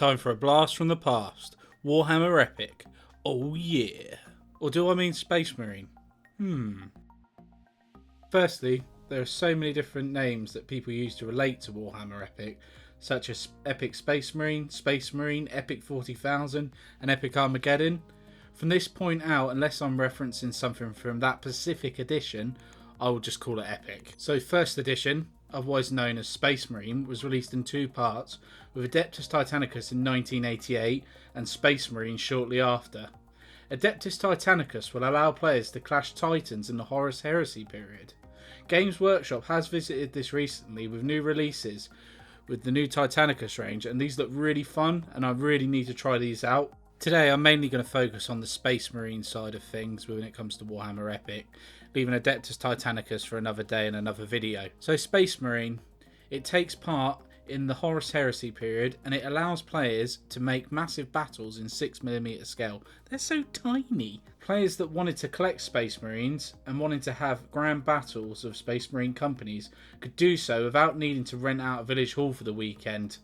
time for a blast from the past. Warhammer Epic. Oh yeah. Or do I mean Space Marine? Firstly, there are so many different names that people use to relate to Warhammer Epic, such as Epic Space Marine, Epic 40,000, and Epic Armageddon. From this point out, unless I'm referencing something from that specific edition, I will just call it Epic. So first edition, otherwise known as Space Marine, was released in two parts, with Adeptus Titanicus in 1988 and Space Marine shortly after. Adeptus Titanicus will allow players to clash titans in the Horus Heresy period. Games Workshop has visited this recently with new releases with the new Titanicus range, and these look really fun and I really need to try these out. Today I'm mainly going to focus on the Space Marine side of things when it comes to Warhammer Epic, leaving Adeptus Titanicus for another day and another video. So Space Marine, it takes part in the Horus Heresy period and it allows players to make massive battles in 6mm scale. They're so tiny. Players that wanted to collect Space Marines and wanted to have grand battles of Space Marine companies could do so without needing to rent out a village hall for the weekend.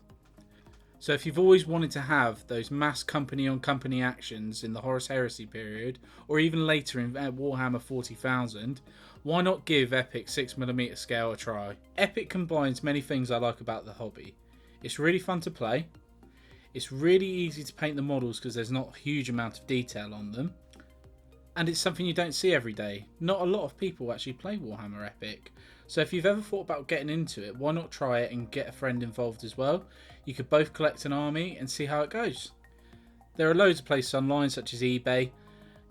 So if you've always wanted to have those mass company on company actions in the Horus Heresy period, or even later in Warhammer 40,000, why not give Epic 6mm scale a try? Epic combines many things I like about the hobby. It's really fun to play, it's really easy to paint the models because there's not a huge amount of detail on them, and it's something you don't see every day. Not a lot of people actually play Warhammer Epic. So if you've ever thought about getting into it, why not try it and get a friend involved as well? You could both collect an army and see how it goes. There are loads of places online such as eBay.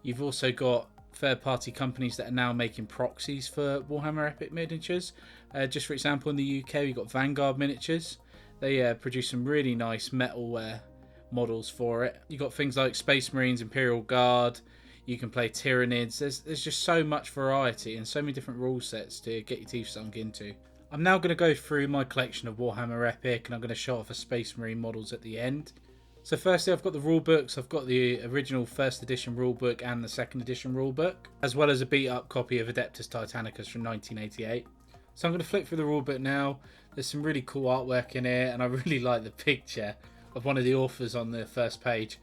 You've also got third-party companies that are now making proxies for Warhammer Epic miniatures. Just for example, in the UK we've got Vanguard Miniatures. They produce some really nice metal models for it. You've got things like Space Marines, Imperial Guard. You can play Tyranids. There's just so much variety and so many different rule sets to get your teeth sunk into. I'm now going to go through my collection of Warhammer Epic and I'm going to show off the Space Marine models at the end. So firstly, I've got the rule books. I've got the original first edition rule book and the second edition rule book, as well as a beat up copy of Adeptus Titanicus from 1988. So I'm going to flip through the rule book now. There's some really cool artwork in here and I really like the picture of one of the authors on the first page.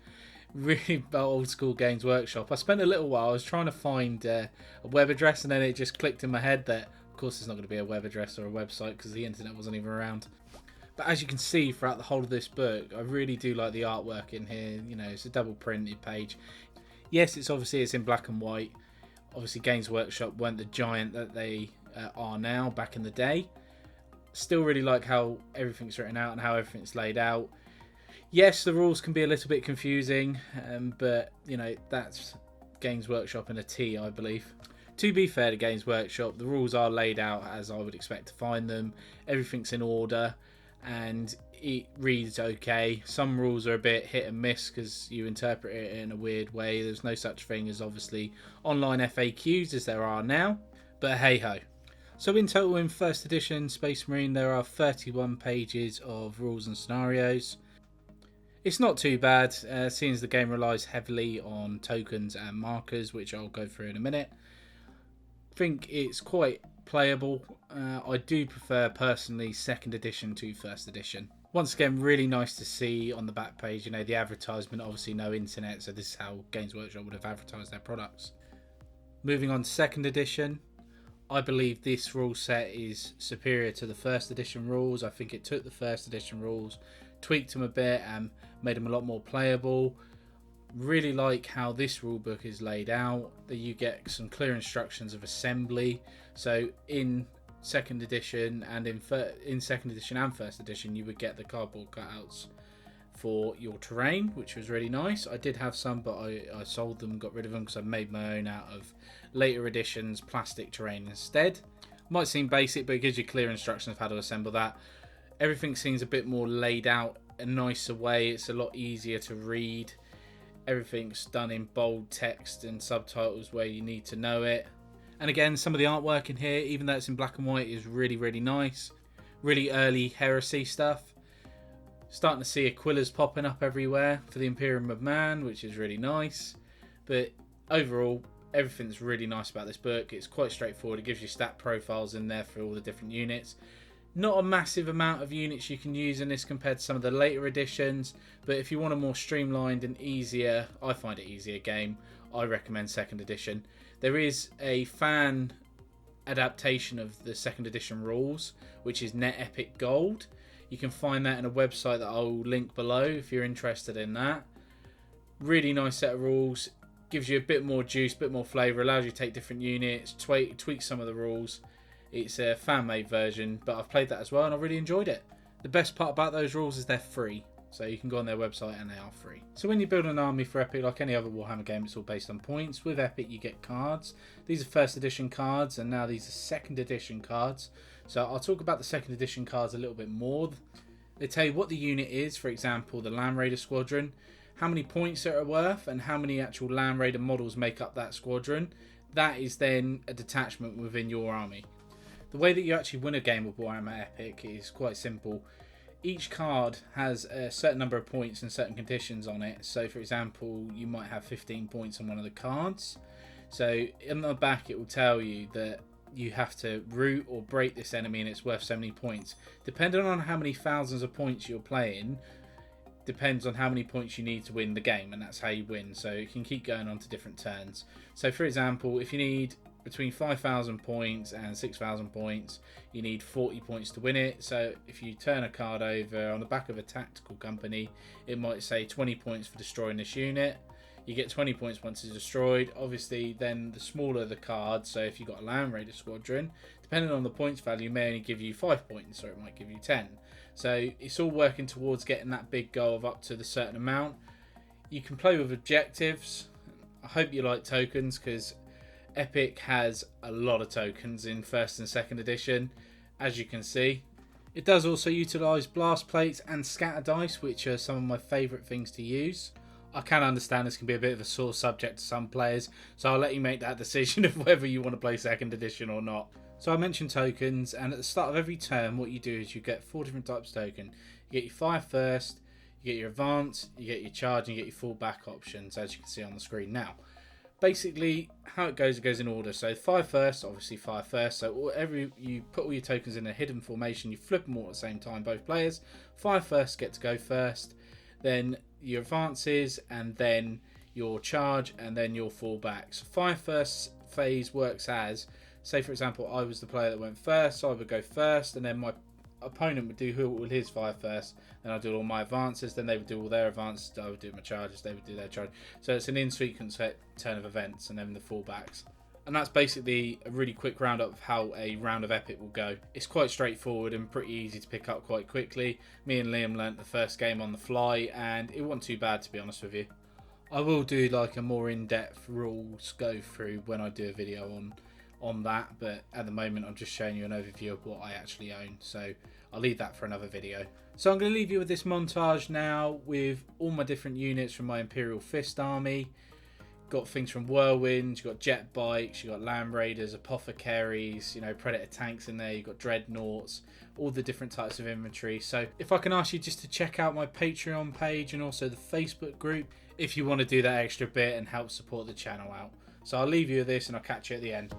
Really old school Games Workshop. I spent a little while, I was trying to find a web address and then it just clicked in my head that of course there's not going to be a web address or a website because the internet wasn't even around. But as you can see throughout the whole of this book, I really do like the artwork in here. You know, it's a double printed page. Yes, it's in black and white. Obviously Games Workshop weren't the giant that they are now back in the day. Still really like how everything's written out and how everything's laid out. Yes, the rules can be a little bit confusing, but, you know, that's Games Workshop in a T, I believe. To be fair to Games Workshop, the rules are laid out as I would expect to find them. Everything's in order, and it reads okay. Some rules are a bit hit and miss because you interpret it in a weird way. There's no such thing as, obviously, online FAQs as there are now, but hey-ho. So in total, in first edition Space Marine, there are 31 pages of rules and scenarios. It's not too bad, seeing as the game relies heavily on tokens and markers, which I'll go through in a minute. I think it's quite playable. I do prefer, personally, second edition to first edition. Once again, really nice to see on the back page, you know, the advertisement, obviously no internet, so this is how Games Workshop would have advertised their products. Moving on to second edition, I believe this rule set is superior to the first edition rules. I think it took the first edition rules, tweaked them a bit and made them a lot more playable. Really like how this rulebook is laid out, that you get some clear instructions of assembly. So in second edition and in second edition and first edition, you would get the cardboard cutouts for your terrain, which was really nice. I did have some, but I sold them, got rid of them because I made my own out of later editions plastic terrain instead. Might seem basic, but it gives you clear instructions of how to assemble that. Everything seems a bit more laid out a nicer way. It's a lot easier to read. Everything's done in bold text and subtitles where you need to know it. And again, some of the artwork in here, even though it's in black and white, is really, really nice. Really early Heresy stuff. Starting to see Aquilas popping up everywhere for the Imperium of Man, which is really nice. But overall, everything's really nice about this book. It's quite straightforward. It gives you stat profiles in there for all the different units. Not a massive amount of units you can use in this compared to some of the later editions, but if you want a more streamlined and easier, I find it easier game, I recommend 2nd edition. There is a fan adaptation of the 2nd edition rules, which is Net Epic Gold. You can find that in a website that I'll link below if you're interested in that. Really nice set of rules, gives you a bit more juice, a bit more flavour, allows you to take different units, tweak some of the rules. It's a fan-made version, but I've played that as well and I really enjoyed it. The best part about those rules is they're free, so you can go on their website and they are free. So when you build an army for Epic, like any other Warhammer game, it's all based on points. With Epic you get cards. These are 1st edition cards and now these are 2nd edition cards. So I'll talk about the 2nd edition cards a little bit more. They tell you what the unit is, for example the Land Raider Squadron, how many points it are worth and how many actual Land Raider models make up that squadron. That is then a detachment within your army. The way that you actually win a game of Warhammer Epic is quite simple. Each card has a certain number of points and certain conditions on it. So for example, you might have 15 points on one of the cards. So in the back it will tell you that you have to root or break this enemy and it's worth so many points. Depending on how many thousands of points you're playing, depends on how many points you need to win the game, and that's how you win. So you can keep going on to different turns. So for example, if you need between 5,000 points and 6,000 points, you need 40 points to win it. So if you turn a card over on the back of a tactical company, it might say 20 points for destroying this unit. You get 20 points once it's destroyed. Obviously then the smaller the card, so if you've got a Land Raider Squadron, depending on the points value, it may only give you 5 points or it might give you 10. So it's all working towards getting that big goal of up to the certain amount. You can play with objectives. I hope you like tokens, because Epic has a lot of tokens in 1st and 2nd edition, as you can see. It does also utilise blast plates and scatter dice, which are some of my favourite things to use. I can understand this can be a bit of a sore subject to some players, so I'll let you make that decision of whether you want to play 2nd edition or not. So I mentioned tokens, and at the start of every turn what you do is you get 4 different types of token. You get your fire first, you get your advance, you get your charge, and you get your full back options, as you can see on the screen now. Basically, how it goes in order. So fire first, obviously fire first. So whatever you put all your tokens in a hidden formation, you flip them all at the same time, both players. Fire first get to go first, then your advances, and then your charge, and then your fallbacks. So fire first phase works as, say for example, I was the player that went first, so I would go first, and then my opponent would do his fire first, then I'd do all my advances, then they would do all their advances, I would do my charges, they would do their charge. So it's an in-sequence turn of events, and then the fallbacks. And that's basically a really quick roundup of how a round of Epic will go. It's quite straightforward and pretty easy to pick up quite quickly. Me and Liam learnt the first game on the fly, and it wasn't too bad, to be honest with you. I will do like a more in-depth rules go through when I do a video on that, but at the moment I'm just showing you an overview of what I actually own, so I'll leave that for another video. So I'm going to leave you with this montage now with all my different units from my Imperial Fist army. Got things from Whirlwinds, you've got jet bikes, you've got Land Raiders, Apothecaries, Predator tanks in there, you've got Dreadnoughts, all the different types of inventory. So if I can ask you just to check out my Patreon page and also the Facebook group if you want to do that extra bit and help support the channel out. So I'll leave you with this and I'll catch you at the end.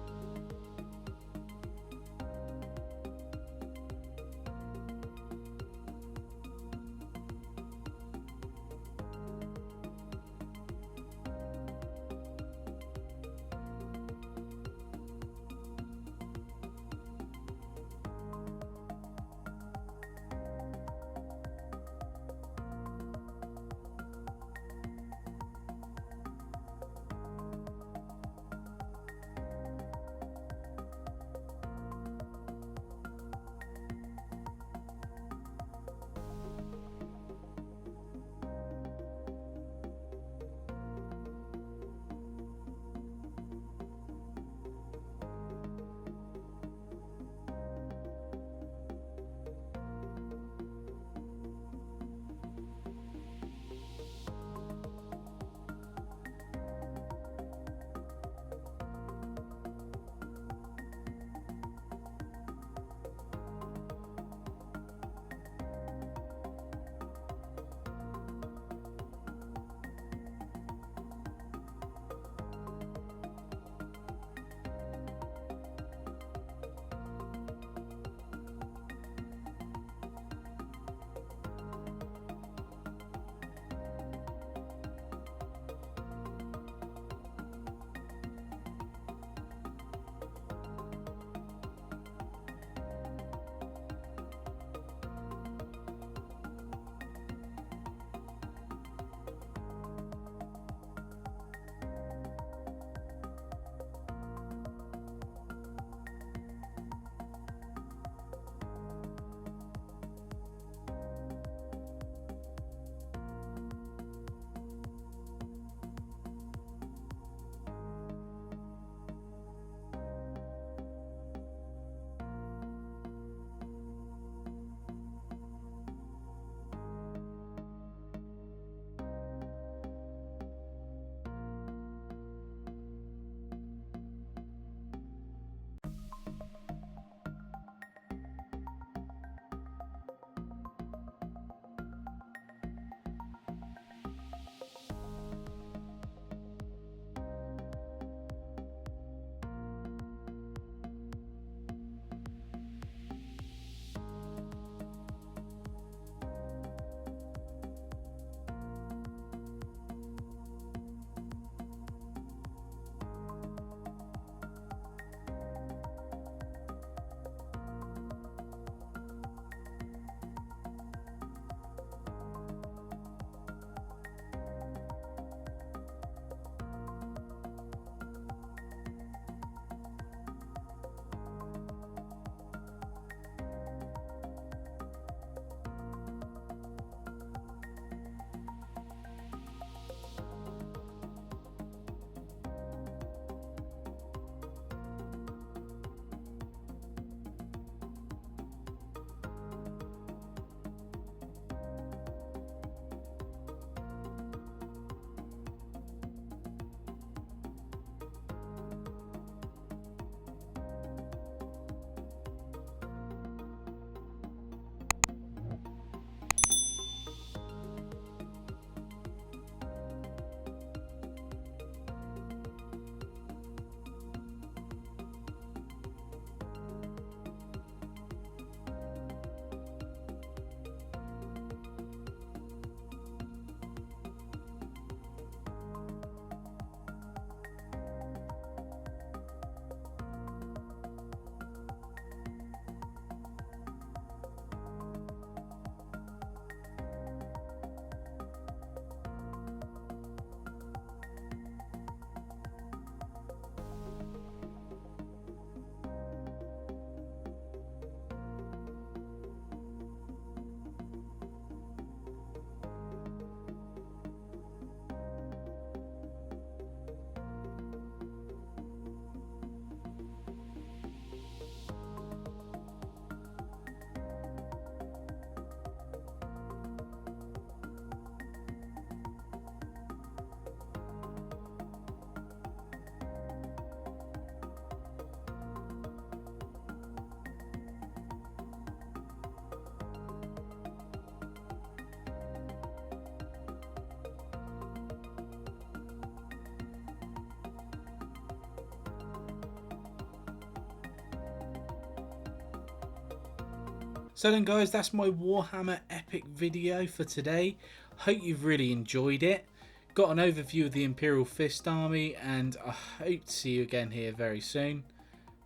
So then guys, that's my Warhammer Epic video for today. Hope you've really enjoyed it. Got an overview of the Imperial Fist Army, and I hope to see you again here very soon.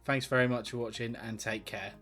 Thanks very much for watching, and take care.